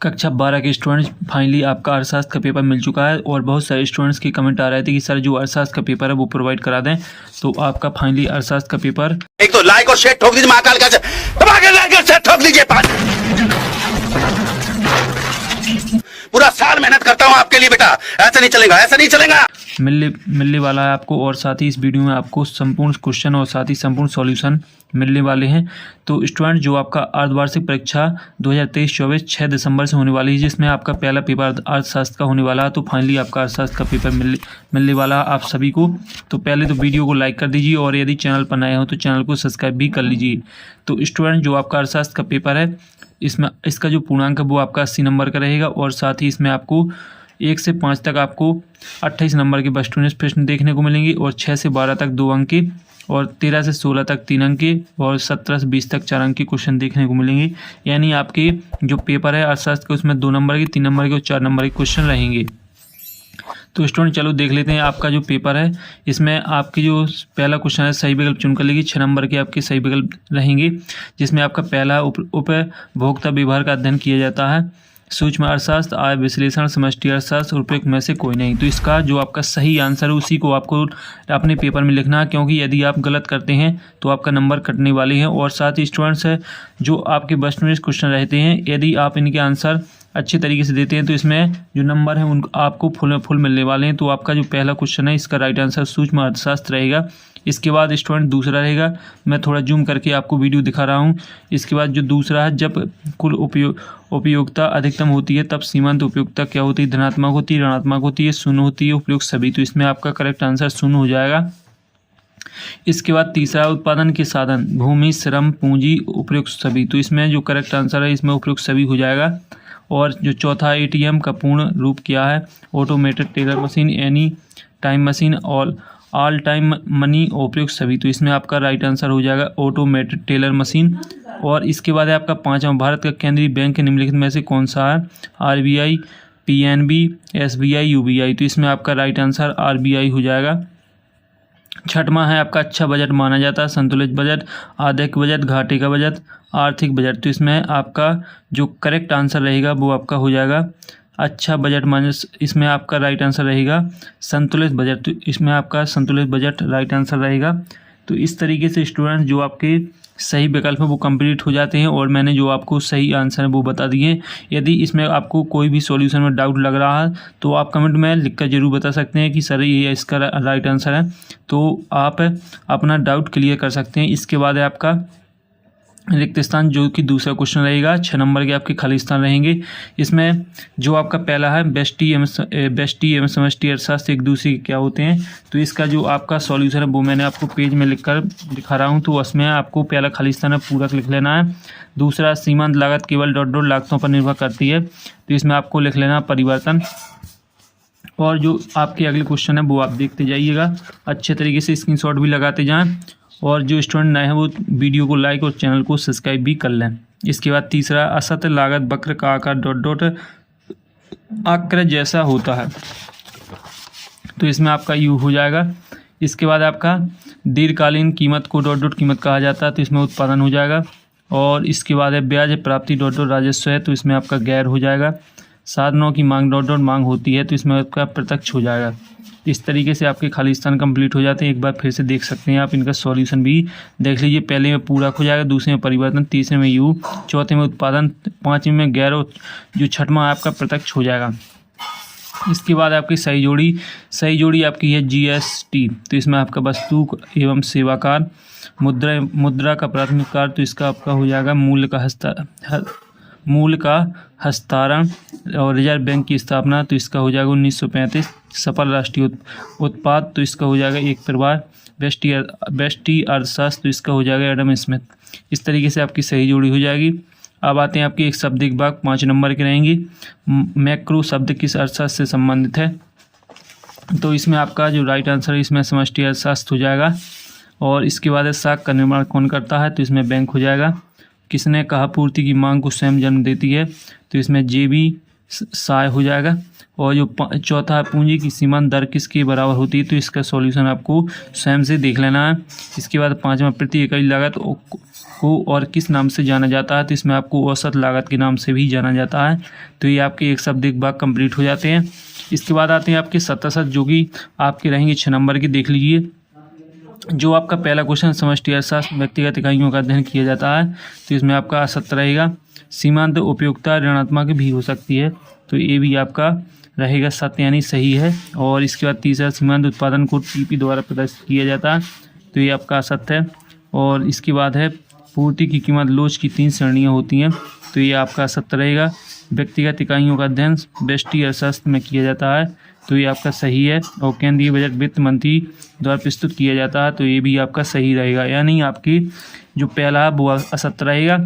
कक्षा 12 के students finally आपका अर्थशास्त्र का पेपर मिल चुका है और बहुत सारे स्टूडेंट्स की कमेंट आ रहे थे कि सर जो अर्थशास्त्र का पेपर है वो प्रोवाइड करा दें। तो आपका फाइनली अर्थशास्त्र का पेपर एक तो लाइक और शेयर ठोक दीजिए, महाकाल का दबा के लाइक और शेयर ठोक दीजिए। पूरा साल मेहनत करता हूँ आपके लिए बेटा, ऐसा नहीं चलेगा, ऐसा नहीं चलेगा। मिलने वाला है आपको और साथ ही इस वीडियो में आपको संपूर्ण क्वेश्चन और साथ ही संपूर्ण सॉल्यूशन मिलने वाले हैं। तो स्टूडेंट जो आपका अर्धवार्षिक परीक्षा 2023-24 6 दिसंबर से होने वाली है, जिसमें आपका पहला पेपर अर्थशास्त्र का होने वाला है। तो फाइनली आपका अर्थशास्त्र का पेपर मिलने वाला है आप सभी को। तो पहले तो वीडियो को लाइक कर दीजिए और यदि चैनल पर नए हो तो चैनल को सब्सक्राइब भी कर लीजिए। तो स्टूडेंट जो आपका अर्थशास्त्र का पेपर है इसमें इसका जो पूर्णांक है वो आपका 80 नंबर का रहेगा और साथ ही इसमें आपको 1 से 5 तक आपको 28 नंबर के बस प्रश्न देखने को मिलेंगे और 6 से 12 तक 2 अंक के और 13 से 16 तक 3 अंक के और 17 से 20 तक 4 अंक के क्वेश्चन देखने को मिलेंगे। यानी आपके जो पेपर है अर्थशास्त्र के उसमें 2 नंबर के, 3 नंबर के और 4 नंबर के क्वेश्चन रहेंगे। तो स्टूडेंट चलो देख लेते हैं आपका जो पेपर है। इसमें आपकी जो पहला क्वेश्चन है सही विकल्प चुनकर लेगी। 6 नंबर के आपके सही विकल्प रहेंगे, जिसमें आपका पहला उपभोक्ता व्यवहार का अध्ययन किया जाता है। सूक्ष्म अर्थशास्त्र, आय विश्लेषण, समष्टि अर्थशास्त्र, उपयुक्त में से कोई नहीं। तो इसका जो आपका सही आंसर है उसी को आपको अपने पेपर में लिखना है, क्योंकि यदि आप गलत करते हैं तो आपका नंबर कटने वाले हैं। और साथ ही स्टूडेंट्स है जो आपके बस में क्वेश्चन रहते हैं, यदि आप इनके आंसर अच्छे तरीके से देते हैं तो इसमें जो नंबर है उन आपको फुल मिलने वाले हैं। तो आपका जो पहला क्वेश्चन है इसका राइट आंसर सूक्ष्म अर्थशास्त्र रहेगा। इसके बाद स्टूडेंट दूसरा रहेगा, मैं थोड़ा जूम करके आपको वीडियो दिखा रहा हूँ। इसके बाद जो दूसरा है, जब कुल उपयोगिता अधिकतम होती है तब सीमांत उपयोगिता क्या होती है? धनात्मक होती है, ऋणात्मक होती है, शून्य होती है, उपयुक्त सभी। तो इसमें आपका करेक्ट आंसर शून्य हो जाएगा। इसके बाद तीसरा उत्पादन के साधन, भूमि, श्रम, पूंजी, उपयुक्त सभी। तो इसमें जो करेक्ट आंसर है इसमें उपयुक्त सभी हो जाएगा। और जो चौथा एटीएम का पूर्ण रूप क्या है? Automated teller machine, any time machine, all time money, उपयुक्त सभी। तो इसमें आपका राइट आंसर हो जाएगा ऑटोमेटेड टेलर मशीन। और इसके बाद है आपका पांचवा, भारत का केंद्रीय बैंक निम्नलिखित में से कौन सा है? RBI, PNB, SBI, UBI. तो इसमें आपका राइट आंसर आरबीआई हो जाएगा। छठवां है आपका अच्छा बजट माना जाता है, संतुलित बजट, आर्थिक बजट, घाटे का बजट, आर्थिक बजट। तो इसमें आपका जो करेक्ट आंसर रहेगा वो आपका हो जाएगा अच्छा बजट माइनस, इसमें आपका राइट आंसर रहेगा संतुलित बजट। तो इसमें आपका संतुलित बजट राइट आंसर रहेगा। तो इस तरीके से स्टूडेंट जो आपके सही विकल्प है वो कंप्लीट हो जाते हैं और मैंने जो आपको सही आंसर है वो बता दिए। यदि इसमें आपको कोई भी सॉल्यूशन में डाउट लग रहा है तो आप कमेंट में लिखकर जरूर बता सकते हैं कि सर ये इसका राइट आंसर है, तो आप अपना डाउट क्लियर कर सकते हैं। इसके बाद है आपका रिक्त स्थान, जो कि दूसरा क्वेश्चन रहेगा। 6 नंबर के आपके खाली स्थान रहेंगे। इसमें जो आपका पहला है बेस्टी एवं समष्टि अर्थशास्त्र एक दूसरे के क्या होते हैं? तो इसका जो आपका सॉल्यूशन है वो मैंने आपको पेज में लिखकर दिखा रहा हूँ। तो उसमें आपको पहला खाली स्थान है पूरा लिख लेना है। दूसरा, सीमांत लागत केवल ... लागतों पर निर्भर करती है। तो इसमें आपको लिख लेना परिवर्तन। और जो आपके अगले क्वेश्चन है वो आप देखते जाइएगा, अच्छे तरीके से स्क्रीनशॉट भी लगाते जाएँ। और जो स्टूडेंट नए हैं वो वीडियो को लाइक और चैनल को सब्सक्राइब भी कर लें। इसके बाद तीसरा, असत्य लागत वक्र का आकार ... आकृति जैसा होता है। तो इसमें आपका यू हो जाएगा। इसके बाद आपका दीर्घकालीन कीमत को ... कीमत कहा जाता है। तो इसमें उत्पादन हो जाएगा। और इसके बाद है ब्याज प्राप्ति ... राजस्व है। तो इसमें आपका गैर हो जाएगा। साधनों की मांग ... मांग होती है। तो इसमें आपका प्रत्यक्ष हो जाएगा। इस तरीके से आपके खाली स्थान कंप्लीट हो जाते हैं। एक बार फिर से देख सकते हैं आप, इनका सॉल्यूशन भी देख लीजिए। पहले में पूरक हो जाएगा, दूसरे में परिवर्तन, तीसरे में यू, चौथे में उत्पादन, पांचवें में गैर और जो छठवां आपका प्रत्यक्ष हो जाएगा। इसके बाद आपकी सही जोड़ी आपकी है जीएसटी। तो इसमें आपका वस्तु एवं सेवा कर, मुद्रा का प्राथमिक कार्य। तो इसका आपका हो जाएगा मूल का हस्तांतरण। और रिजर्व बैंक की स्थापना। तो इसका हो जाएगा 1935। सफल राष्ट्रीय उत्पाद। तो इसका हो जाएगा एक परिवार। बेस्टी अर्थशास्त्र। तो इसका हो जाएगा एडम स्मिथ। इस तरीके से आपकी सही जोड़ी हो जाएगी। अब आते हैं आपके एक शब्दिक भाग, 5 नंबर के रहेंगे। मैक्रो शब्द किस अर्थशास्त्र से संबंधित है? तो इसमें आपका जो राइट आंसर है इसमें समष्टि अर्थशास्त्र हो जाएगा। और इसके बाद साख का निर्माण कौन करता है? तो इसमें बैंक हो जाएगा। किसने कहा पूर्ति की मांग को स्वयं जन्म देती है? तो इसमें जेबी साय हो जाएगा। और जो चौथा, पूंजी की सीमांत दर किसके बराबर होती है? तो इसका सॉल्यूशन आपको स्वयं से देख लेना है। इसके बाद पांचवा, प्रति इकाई लागत को और किस नाम से जाना जाता है? तो इसमें आपको औसत लागत के नाम से भी जाना जाता है। तो ये आपके एक शब्द एक भाग कंप्लीट हो जाते हैं। इसके बाद आते हैं आपके शतशत, जो कि आपके रहेंगे 6 नंबर के। देख लीजिए, जो आपका पहला क्वेश्चन समष्टि अर्थशास्त्र व्यक्तिगत इकाइयों का अध्ययन किया जाता है, तो इसमें आपका असत्य रहेगा। सीमांत उपयोगिता ऋणात्मक भी हो सकती है, तो ये भी आपका रहेगा सत्य यानी सही है। और इसके बाद तीसरा, सीमांत उत्पादन को टीपी द्वारा प्रदर्शित किया जाता है, तो ये आपका असत्य है। और इसके बाद है पूर्ति की कीमत लोच की 3 श्रेणियाँ होती हैं, तो ये आपका असत्य रहेगा। व्यक्तिगत इकाइयों का अध्ययन व्यष्टि अर्थशास्त्र में किया जाता है, तो ये आपका सही है। और केंद्रीय बजट वित्त मंत्री द्वारा प्रस्तुत किया जाता है, तो ये भी आपका सही रहेगा। यानी आपकी जो पहला है वो असत्य रहेगा,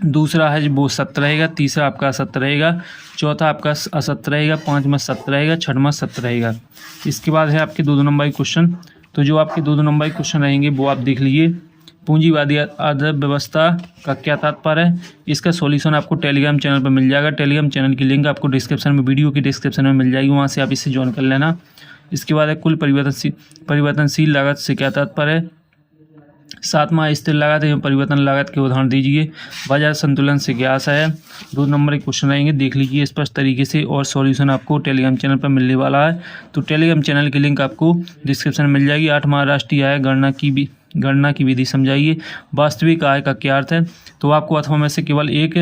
दूसरा है वो सत्य रहेगा, तीसरा आपका असत्य रहेगा, चौथा आपका असत्य रहेगा, 5वां सत्य रहेगा, 6वां सत्य रहेगा। इसके बाद है आपके 2 नंबर के क्वेश्चन। तो जो आपके 2 नंबर के क्वेश्चन रहेंगे वो आप देख लीजिए। पूंजीवादी अर्थव्यवस्था का क्या तात्पर्य है? इसका सॉल्यूशन आपको टेलीग्राम चैनल पर मिल जाएगा। टेलीग्राम चैनल की लिंक आपको डिस्क्रिप्शन में, वीडियो की डिस्क्रिप्शन में मिल जाएगी, वहाँ से आप इसे ज्वाइन कर लेना। इसके बाद है कुल परिवर्तनशील लागत से क्या तात्पर्य है? 7वां स्थिर लागत एवं परिवर्तन लागत के उदाहरण दीजिए। बाजार संतुलन से क्या आशा है? 2 नंबर के क्वेश्चन रहेंगे, देख लीजिए स्पष्ट तरीके से। और सॉल्यूशन आपको टेलीग्राम चैनल पर मिलने वाला है, तो टेलीग्राम चैनल की लिंक आपको डिस्क्रिप्शन में मिल जाएगी। 8वां राष्ट्रीय आय गणना की विधि समझाइए। वास्तविक आय का क्या अर्थ है? तो आपको अथवा में से केवल एक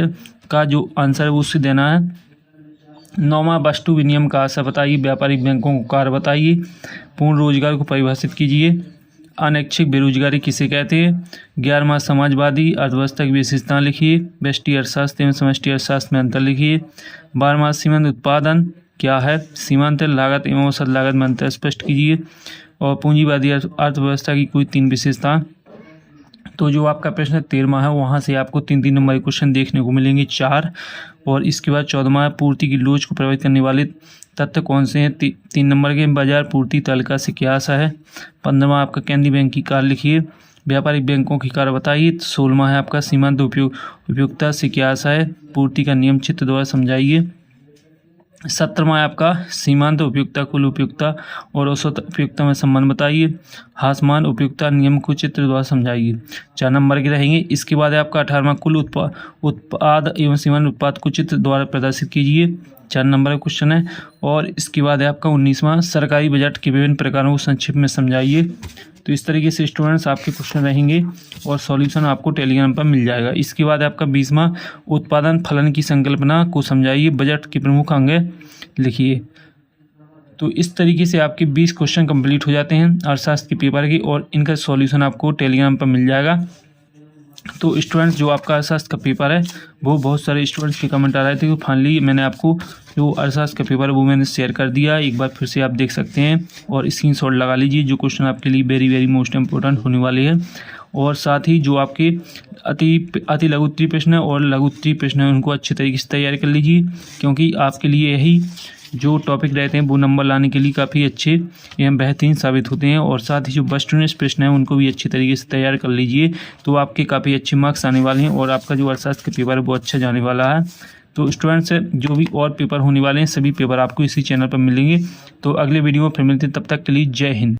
का जो आंसर है वो उससे देना है। 9वां वस्तु विनिमय का आशय बताइए। व्यापारिक बैंकों को कार्य बताइए। पूर्ण रोजगार को परिभाषित कीजिए। अनैच्छिक बेरोजगारी किसे कहते हैं? 11वां समाजवादी अर्थव्यवस्था की विशेषताएं लिखिए। व्यष्टि अर्थशास्त्र एवं समष्टि अर्थशास्त्र में अंतर लिखिए। 12वां सीमांत उत्पादन क्या है? सीमांत लागत एवं औसत लागत में अंतर स्पष्ट कीजिए। और पूंजीवादी अर्थव्यवस्था की कोई 3 विशेषता। तो जो आपका प्रश्न 13वां है, वहाँ से आपको 3 नंबर के क्वेश्चन देखने को मिलेंगे 4। और इसके बाद 14वां पूर्ति की लोच को प्रभावित करने वाले तथ्य कौन से हैं? 3 नंबर के बाजार पूर्ति तालिका से क्या आशा है? 15वां आपका केंद्रीय बैंक की कार्य लिखिए। व्यापारिक बैंकों की कार्य बताइए। 16वां है आपका सीमांत उपयोगिता से क्या आशा है? पूर्ति का नियम चित्र द्वारा समझाइए। 17वां है आपका सीमांत उपयोगिता, कुल उपयोगिता और औसत उपयोगिता में संबंध बताइए। हासमान उपयोगिता नियम को चित्र द्वारा समझाइए। 4 नंबर के रहेंगे। इसके बाद है आपका 18वां कुल उत्पाद एवं सीमांत उत्पाद को चित्र द्वारा प्रदर्शित कीजिए। 4 नंबर का क्वेश्चन है। और इसके बाद है आपका 19वां सरकारी बजट के विभिन्न प्रकारों को संक्षिप्त में समझाइए। तो इस तरीके से स्टूडेंट्स आपके क्वेश्चन रहेंगे और सॉल्यूशन आपको टेलीग्राम पर मिल जाएगा। इसके बाद आपका 20वां उत्पादन फलन की संकल्पना को समझाइए। बजट के प्रमुख अंग लिखिए। तो इस तरीके से आपके 20 क्वेश्चन कंप्लीट हो जाते हैं अर्थशास्त्र के पेपर के, और इनका सॉल्यूशन आपको टेलीग्राम पर मिल जाएगा। तो स्टूडेंट्स, जो आपका अर्थशास्त्र का पेपर है वो बहुत सारे स्टूडेंट्स के कमेंट आ रहे थे, तो फाइनली मैंने आपको जो अर्थशास्त्र का पेपर है वो मैंने शेयर कर दिया। एक बार फिर से आप देख सकते हैं और स्क्रीनशॉट लगा लीजिए। जो क्वेश्चन आपके लिए वेरी मोस्ट इंपॉर्टेंट होने वाले हैं। और साथ ही जो आपके अति लघु उत्तरीय प्रश्न और लघु उत्तरीय प्रश्न है उनको अच्छे तरीके से तैयार कर लीजिए, क्योंकि आपके लिए यही जो टॉपिक रहते हैं वो नंबर लाने के लिए काफ़ी अच्छे एवं बेहतरीन साबित होते हैं। और साथ ही जो बस्टूनेस प्रश्न है उनको भी अच्छी तरीके से तैयार कर लीजिए, तो आपके काफ़ी अच्छे मार्क्स आने वाले हैं और आपका जो अर्थशास्त्र का पेपर है वो अच्छा जाने वाला है। तो स्टूडेंट्स, जो भी और पेपर होने वाले हैं सभी पेपर आपको इसी चैनल पर मिलेंगे। तो अगले वीडियो में फिर मिलते हैं, तब तक के लिए जय हिंद।